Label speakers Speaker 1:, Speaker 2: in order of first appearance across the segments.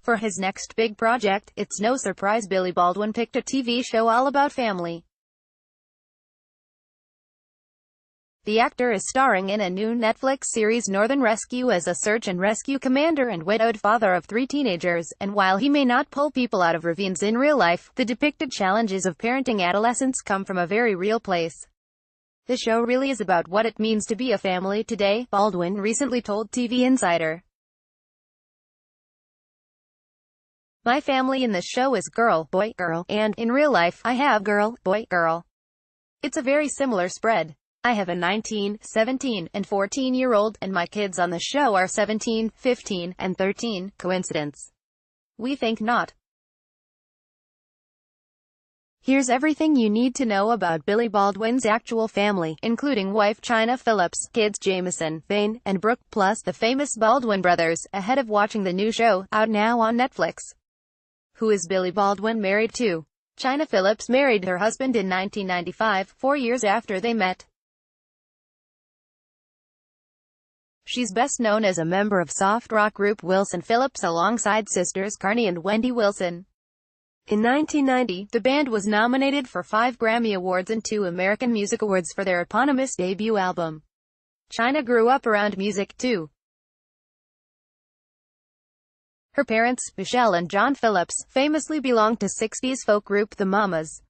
Speaker 1: For his next big project, it's no surprise Billy Baldwin picked a TV show all about family. The actor is starring in a new Netflix series Northern Rescue as a search and rescue commander and widowed father of 3 teenagers, and while he may not pull people out of ravines in real life, the depicted challenges of parenting adolescents come from a very real place. The show really is about what it means to be a family today, Baldwin recently told TV Insider. My family in the show is girl, boy, girl, and, in real life, I have girl, boy, girl. It's a very similar spread. I have a 19, 17, and 14-year-old, and my kids on the show are 17, 15, and 13. Coincidence? We think not. Here's everything you need to know about Billy Baldwin's actual family, including wife China Phillips, kids Jameson, Vane, and Brooke, plus the famous Baldwin brothers, ahead of watching the new show, out now on Netflix. Who is Billy Baldwin married to? China Phillips married her husband in 1995, 4 years after they met. She's best known as a member of soft rock group Wilson Phillips alongside sisters Carney and Wendy Wilson. In 1990, the band was nominated for 5 Grammy Awards and 2 American Music Awards for their eponymous debut album. China grew up around music, too. Her parents, Michelle and John Phillips, famously belonged to 60s folk group The Mamas.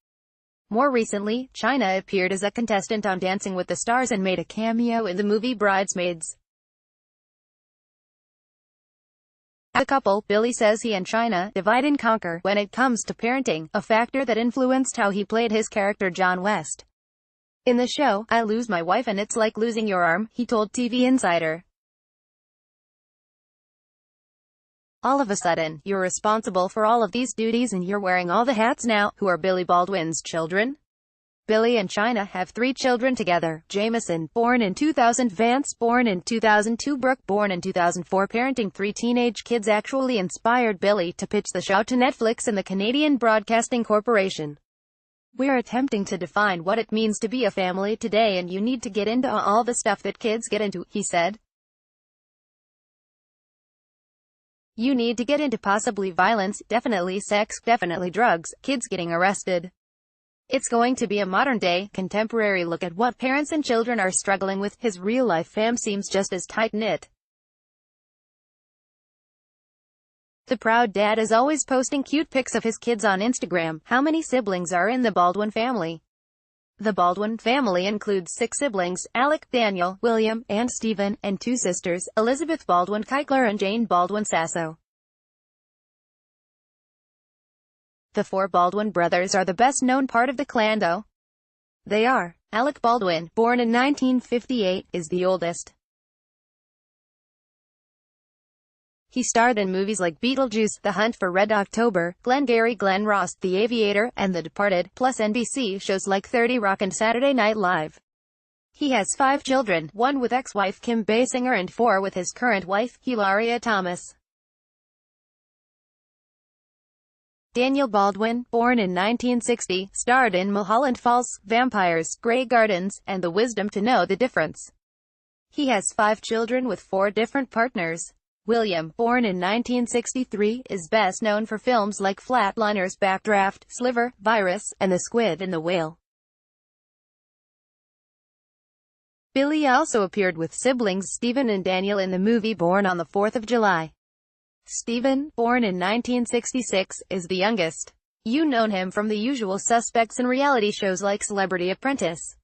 Speaker 1: More recently, China appeared as a contestant on Dancing with the Stars and made a cameo in the movie Bridesmaids. As a couple, Billy says he and China divide and conquer when it comes to parenting, a factor that influenced how he played his character John West. In the show, I lose my wife and it's like losing your arm, he told TV Insider. All of a sudden, you're responsible for all of these duties and you're wearing all the hats now. Who are Billy Baldwin's children? Billy and China have 3 children together: Jameson, born in 2000, Vance, born in 2002, Brooke, born in 2004. Parenting 3 teenage kids actually inspired Billy to pitch the show to Netflix and the Canadian Broadcasting Corporation. We're attempting to define what it means to be a family today, and you need to get into all the stuff that kids get into, he said. You need to get into possibly violence, definitely sex, definitely drugs, kids getting arrested. It's going to be a modern-day, contemporary look at what parents and children are struggling with. His real-life fam seems just as tight-knit. The proud dad is always posting cute pics of his kids on Instagram. How many siblings are in the Baldwin family? The Baldwin family includes 6 siblings: Alec, Daniel, William, and Stephen, and 2 sisters, Elizabeth Baldwin Keichler and Jane Baldwin Sasso. The 4 Baldwin brothers are the best-known part of the clan, though. They are: Alec Baldwin, born in 1958, is the oldest. He starred in movies like Beetlejuice, The Hunt for Red October, Glengarry Glen Ross, The Aviator, and The Departed, plus NBC shows like 30 Rock and Saturday Night Live. He has 5 children, 1 with ex-wife Kim Basinger and 4 with his current wife, Hilaria Thomas. Daniel Baldwin, born in 1960, starred in Mulholland Falls, Vampires, Grey Gardens, and The Wisdom to Know the Difference. He has 5 children with 4 different partners. William, born in 1963, is best known for films like Flatliners, Backdraft, Sliver, Virus, and The Squid and the Whale. Billy also appeared with siblings Stephen and Daniel in the movie Born on the 4th of July. Stephen, born in 1966, is the youngest. You know him from The Usual Suspects and reality shows like Celebrity Apprentice.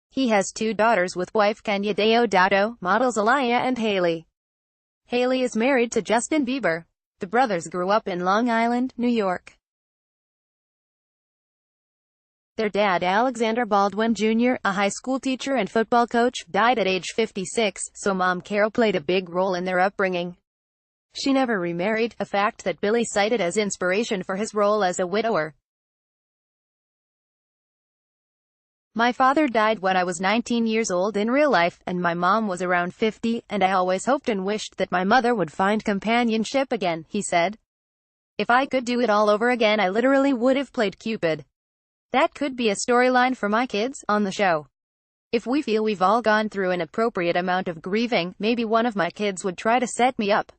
Speaker 1: He has 2 daughters with wife Kenya Deodato, models Alaya and Haley. Haley is married to Justin Bieber. The brothers grew up in Long Island, New York. Their dad, Alexander Baldwin Jr., a high school teacher and football coach, died at age 56, so Mom Carol played a big role in their upbringing. She never remarried, a fact that Billy cited as inspiration for his role as a widower. My father died when I was 19 years old in real life, and my mom was around 50, and I always hoped and wished that my mother would find companionship again, he said. If I could do it all over again, I literally would have played Cupid. That could be a storyline for my kids, on the show. If we feel we've all gone through an appropriate amount of grieving, maybe one of my kids would try to set me up.